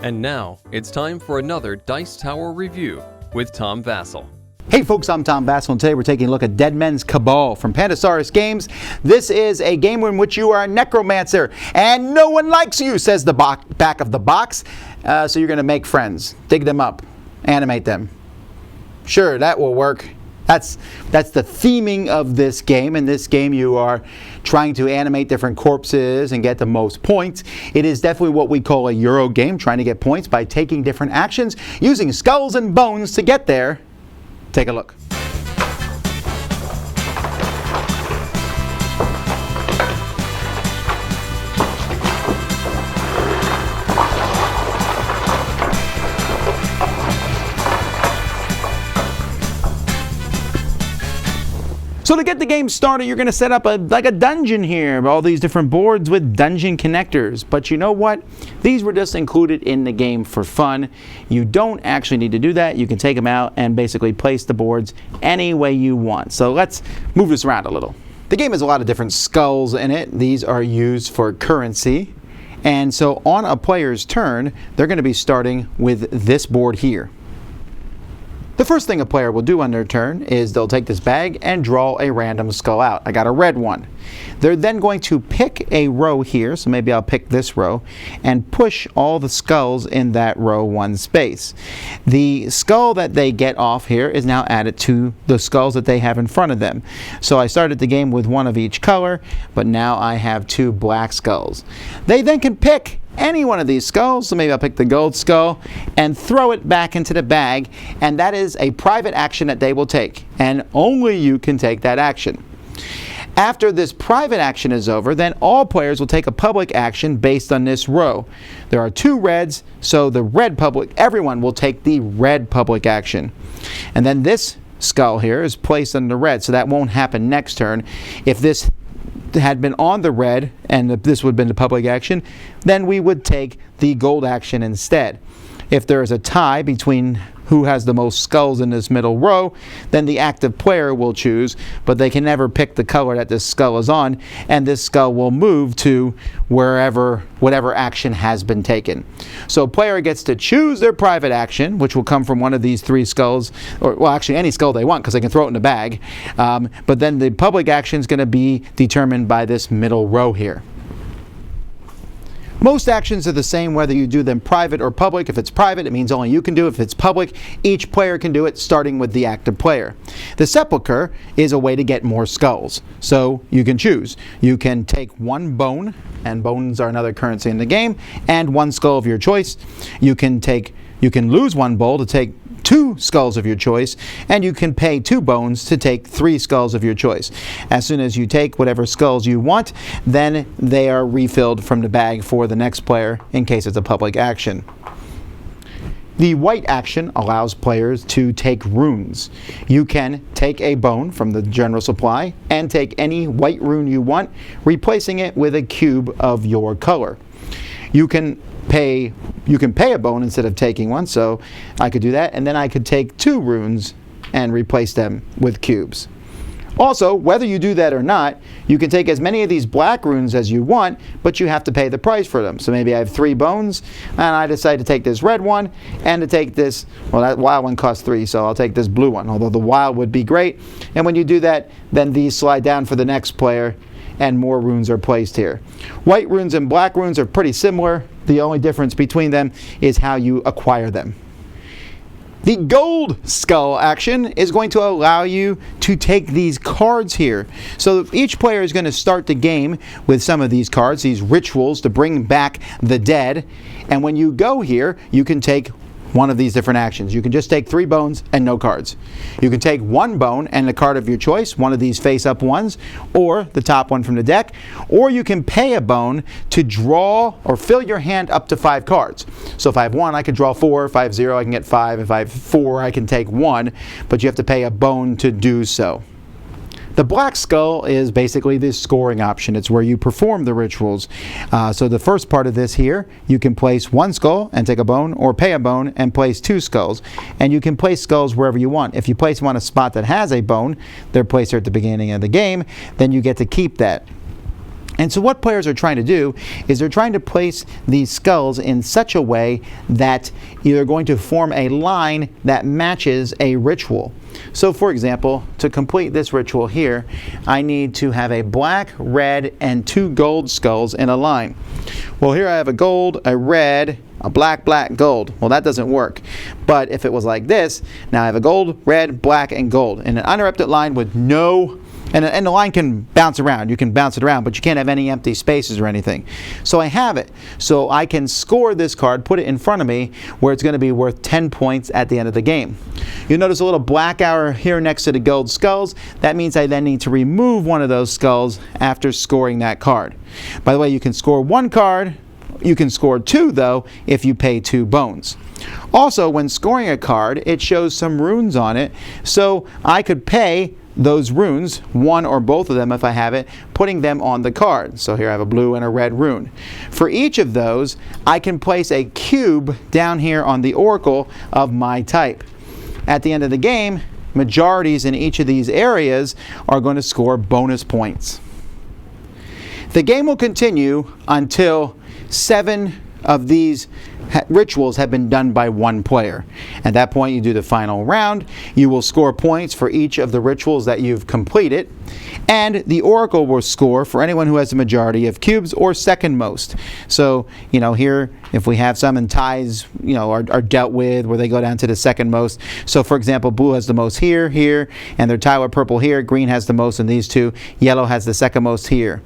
And now, it's time for another Dice Tower review with Tom Vasel. Hey folks, I'm Tom Vasel, and today we're taking a look at Dead Men's Cabal from Pandasaurus Games. This is a game in which you are a necromancer, and no one likes you, says the back of the box. So you're going to make friends, dig them up, animate them. Sure, that will work. That's the theming of this game. In this game, you are trying to animate different corpses and get the most points. It is definitely what we call a Euro game, trying to get points by taking different actions, using skulls and bones to get there. Take a look. So to get the game started, you're going to set up like a dungeon here. All these different boards with dungeon connectors. But you know what? These were just included in the game for fun. You don't actually need to do that. You can take them out and basically place the boards any way you want. So let's move this around a little. The game has a lot of different skulls in it. These are used for currency. And so on a player's turn, they're going to be starting with this board here. The first thing a player will do on their turn is they'll take this bag and draw a random skull out. I got a red one. They're then going to pick a row here, so maybe I'll pick this row, and push all the skulls in that row one space. The skull that they get off here is now added to the skulls that they have in front of them. So I started the game with one of each color, but now I have two black skulls. They then can pick any one of these skulls, so maybe I'll pick the gold skull and throw it back into the bag, and that is a private action that they will take, and only you can take that action. After this private action is over, then all players will take a public action based on this row. There are two reds, so the red public, everyone will take the red public action. And then this skull here is placed on the red, so that won't happen next turn. If this had been on the red and this would have been the public action, then we would take the gold action instead. If there is a tie between who has the most skulls in this middle row, then the active player will choose, but they can never pick the color that this skull is on, and this skull will move to whatever action has been taken. So a player gets to choose their private action, which will come from one of these three skulls, or well, actually any skull they want, because they can throw it in the bag. But then the public action is going to be determined by this middle row here. Most actions are the same whether you do them private or public. If it's private, it means only you can do it. If it's public, each player can do it, starting with the active player. The sepulcher is a way to get more skulls. So you can choose. You can take one bone, and bones are another currency in the game, and one skull of your choice. You can lose one bowl to take two skulls of your choice, and you can pay 2 bones to take 3 skulls of your choice. As soon as you take whatever skulls you want, then they are refilled from the bag for the next player in case it's a public action. The white action allows players to take runes. You can take a bone from the general supply and take any white rune you want, replacing it with a cube of your color. You can pay a bone instead of taking one, so I could do that, and then I could take 2 runes and replace them with cubes. Also, whether you do that or not, you can take as many of these black runes as you want, but you have to pay the price for them. So maybe I have 3 bones, and I decide to take this red one, and to take this, well, that wild one costs 3, so I'll take this blue one, although the wild would be great. And when you do that, then these slide down for the next player, and more runes are placed here. White runes and black runes are pretty similar. The only difference between them is how you acquire them. The gold skull action is going to allow you to take these cards here. So each player is going to start the game with some of these cards, these rituals to bring back the dead. And when you go here, you can take one of these different actions. You can just take 3 bones and no cards. You can take 1 bone and a card of your choice, one of these face-up ones, or the top one from the deck, or you can pay a bone to draw or fill your hand up to 5 cards. So if I have 1, I can draw 4. If I have 0, I can get 5. If I have 4, I can take 1, but you have to pay a bone to do so. The black skull is basically the scoring option. It's where you perform the rituals. So the first part of this here, you can place 1 skull and take a bone, or pay a bone and place 2 skulls. And you can place skulls wherever you want. If you place them on a spot that has a bone, they're placed here at the beginning of the game, then you get to keep that. And so what players are trying to do is they're trying to place these skulls in such a way that you're going to form a line that matches a ritual. So for example, to complete this ritual here, I need to have a black, red, and 2 gold skulls in a line. Well, here I have a gold, a red, a black, black, gold. Well, that doesn't work. But if it was like this, now I have a gold, red, black, and gold in an uninterrupted line with no. And the line can bounce around. You can bounce it around, but you can't have any empty spaces or anything. So I have it. So I can score this card, put it in front of me, where it's going to be worth 10 points at the end of the game. You'll notice a little black arrow here next to the gold skulls. That means I then need to remove one of those skulls after scoring that card. By the way, you can score 1 card. You can score 2, though, if you pay 2 bones. Also, when scoring a card, it shows some runes on it. So I could pay those runes, 1 or both of them if I have it, putting them on the card. So here I have a blue and a red rune. For each of those, I can place a cube down here on the oracle of my type. At the end of the game, majorities in each of these areas are going to score bonus points. The game will continue until 7 of these rituals have been done by 1 player. At that point, you do the final round. You will score points for each of the rituals that you've completed, and the oracle will score for anyone who has the majority of cubes or second most. So, here, if we have some and ties, are dealt with where they go down to the second most. So, for example, blue has the most here, and they're tied with purple here. Green has the most in these 2. Yellow has the second most here.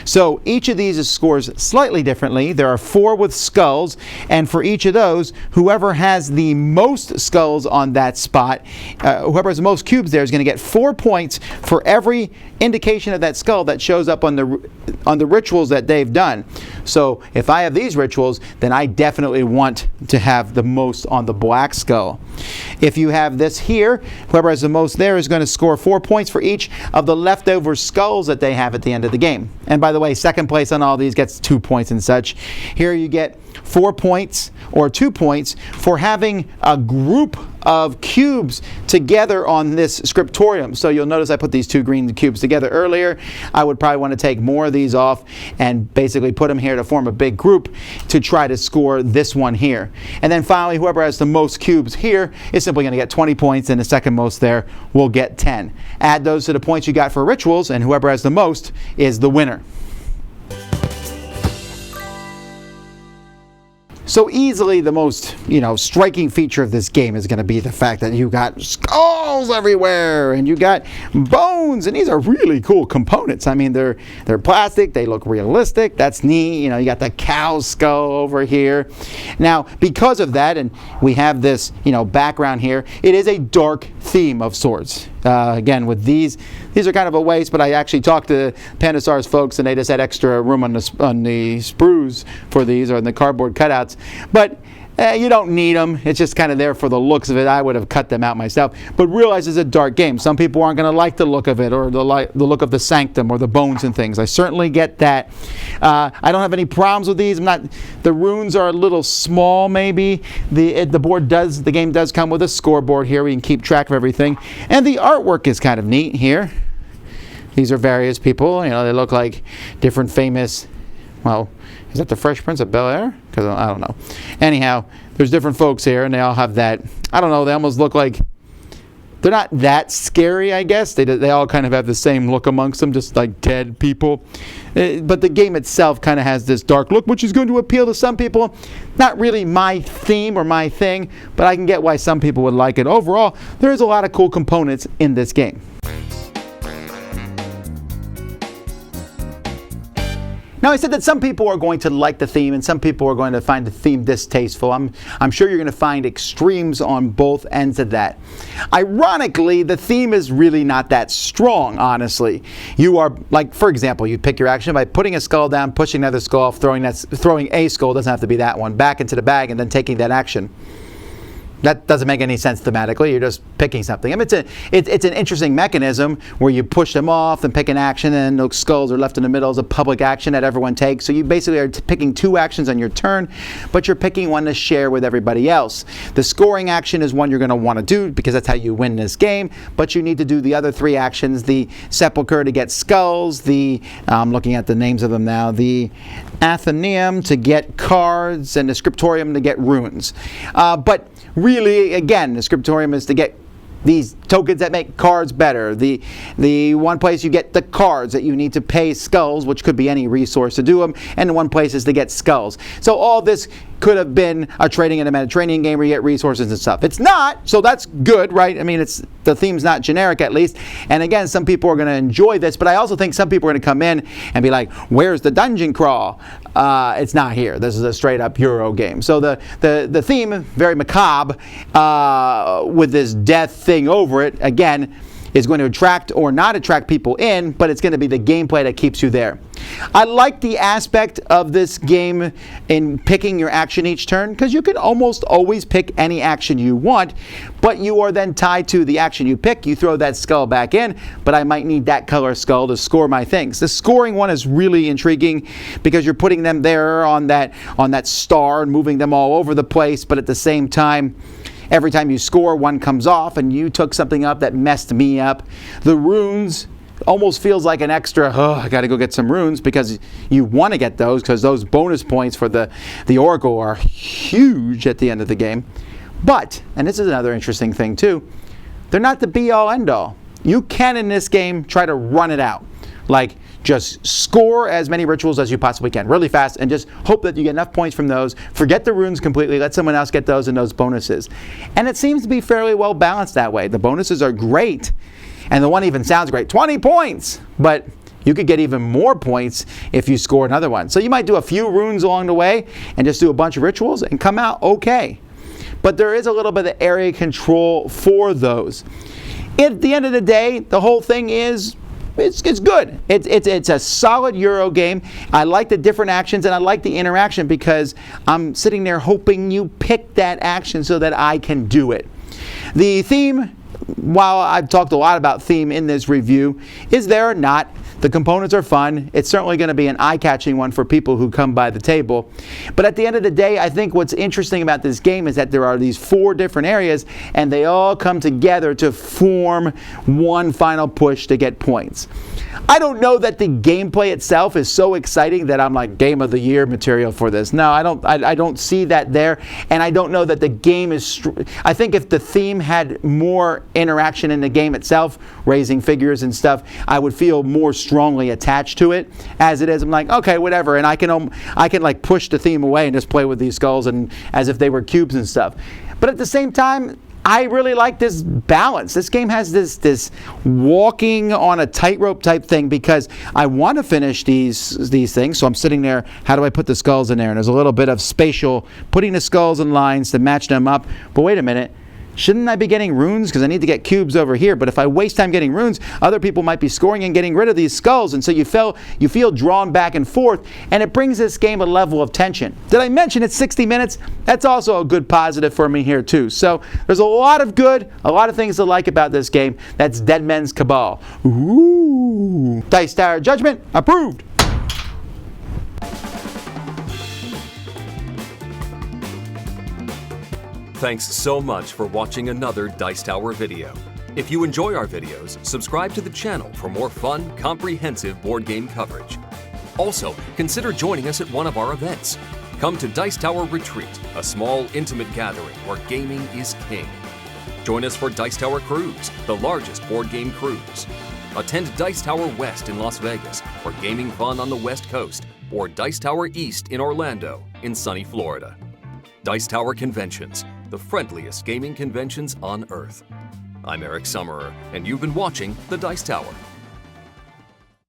So each of these scores slightly differently. There are 4 with skulls, and for each of those, whoever has the most skulls on that spot, whoever has the most cubes there is going to get 4 points for every indication of that skull that shows up on the rituals that they've done. So if I have these rituals, then I definitely want to have the most on the black skull. If you have this here, whoever has the most there is going to score 4 points for each of the leftover skulls that they have at the end of the game. And by the way, second place on all these gets 2 points and such. Here you get 4 points or 2 points for having a group of cubes together on this scriptorium. So you'll notice I put these 2 green cubes together earlier. I would probably want to take more of these off and basically put them here to form a big group to try to score this one here. And then finally, whoever has the most cubes here is simply going to get 20 points, and the second most there will get 10. Add those to the points you got for rituals, and whoever has the most is the winner. So easily the most, striking feature of this game is going to be the fact that you got skulls everywhere and you got bones, and these are really cool components. I mean, they're plastic, they look realistic. That's neat. You got the cow skull over here. Now, because of that, and we have this, background here, it is a dark theme of sorts. Again, with these are kind of a waste, but I actually talked to Pandasaurus folks, and they just had extra room on the sprues for these, or in the cardboard cutouts. But you don't need them. It's just kind of there for the looks of it. I would have cut them out myself. But realize it's a dark game. Some people aren't going to like the look of it, or the look of the sanctum, or the bones and things. I certainly get that. I don't have any problems with these. The runes are a little small, maybe. The game does come with a scoreboard here. We can keep track of everything. And the artwork is kind of neat here. These are various people. They look like different famous, is that the Fresh Prince of Bel-Air? Because I don't know. Anyhow, there's different folks here, and they all have that. I don't know. They almost look like they're not that scary, I guess. They all kind of have the same look amongst them, just like dead people. But the game itself kind of has this dark look, which is going to appeal to some people. Not really my theme or my thing, but I can get why some people would like it. Overall, there's a lot of cool components in this game. Now, I said that some people are going to like the theme and some people are going to find the theme distasteful. I'm sure you're going to find extremes on both ends of that. Ironically, the theme is really not that strong, honestly. You are, like, for example, you pick your action by putting a skull down, pushing another skull, throwing a skull, doesn't have to be that one, back into the bag, and then taking that action. That doesn't make any sense thematically. You're just picking something. I mean, it's an interesting mechanism where you push them off and pick an action, and those skulls are left in the middle as a public action that everyone takes. So you basically are picking 2 actions on your turn, but you're picking one to share with everybody else. The scoring action is one you're going to want to do because that's how you win this game, but you need to do the other 3 actions, the Sepulchre to get skulls, I'm looking at the names of them now, the Athenaeum to get cards, and the Scriptorium to get runes. But really, again, the Scriptorium is to get these tokens that make cards better. The one place you get the cards that you need to pay skulls, which could be any resource to do them, and the one place is to get skulls. So all this could have been a trading and a Mediterranean game where you get resources and stuff. It's not, so that's good, right? I mean, the theme's not generic at least. And again, some people are going to enjoy this, but I also think some people are going to come in and be like, where's the dungeon crawl? It's not here. This is a straight up Euro game. So the theme, very macabre, with this death thing over it, again, is going to attract or not attract people in, but it's going to be the gameplay that keeps you there. I like the aspect of this game in picking your action each turn, because you can almost always pick any action you want, but you are then tied to the action you pick. You throw that skull back in, but I might need that color skull to score my things. The scoring one is really intriguing because you're putting them there on that star and moving them all over the place, but at the same time, every time you score, one comes off, and you took something up that messed me up. The runes almost feels like an extra, I got to go get some runes, because you want to get those, because those bonus points for the Oracle are huge at the end of the game. But, and this is another interesting thing too, they're not the be-all, end-all. You can, in this game, try to run it out. Like, just score as many rituals as you possibly can, really fast, and just hope that you get enough points from those. Forget the runes completely, let someone else get those and those bonuses. And it seems to be fairly well balanced that way. The bonuses are great, and the one even sounds great, 20 points! But you could get even more points if you score another one. So you might do a few runes along the way, and just do a bunch of rituals, and come out okay. But there is a little bit of area control for those. At the end of the day, the whole thing is, it's good. It's a solid Euro game. I like the different actions, and I like the interaction, because I'm sitting there hoping you pick that action so that I can do it. The theme, while I've talked a lot about theme in this review, is there or not. The components are fun. It's certainly going to be an eye-catching one for people who come by the table. But at the end of the day, I think what's interesting about this game is that there are these 4 different areas, and they all come together to form one final push to get points. I don't know that the gameplay itself is so exciting that I'm like Game of the Year material for this. No, I don't see that there, and I don't know that the game is. I think if the theme had more interaction in the game itself, raising figures and stuff, I would feel more strongly attached to it. As it is, I'm like, okay, whatever, and I can like push the theme away and just play with these skulls and as if they were cubes and stuff. But at the same time, I really like this balance. This game has this walking on a tightrope type thing, because I want to finish these things. So I'm sitting there, how do I put the skulls in there? And there's a little bit of spatial, putting the skulls in lines to match them up. But wait a minute. Shouldn't I be getting runes? Because I need to get cubes over here. But if I waste time getting runes, other people might be scoring and getting rid of these skulls. And so you feel drawn back and forth. And it brings this game a level of tension. Did I mention it's 60 minutes? That's also a good positive for me here too. So there's a lot of good, a lot of things to like about this game. That's Dead Men's Cabal. Ooh. Dice Tower Judgment approved. Thanks so much for watching another Dice Tower video. If you enjoy our videos, subscribe to the channel for more fun, comprehensive board game coverage. Also, consider joining us at one of our events. Come to Dice Tower Retreat, a small, intimate gathering where gaming is king. Join us for Dice Tower Cruise, the largest board game cruise. Attend Dice Tower West in Las Vegas for gaming fun on the West Coast, or Dice Tower East in Orlando in sunny Florida. Dice Tower Conventions, the friendliest gaming conventions on Earth. I'm Eric Summerer, and you've been watching The Dice Tower.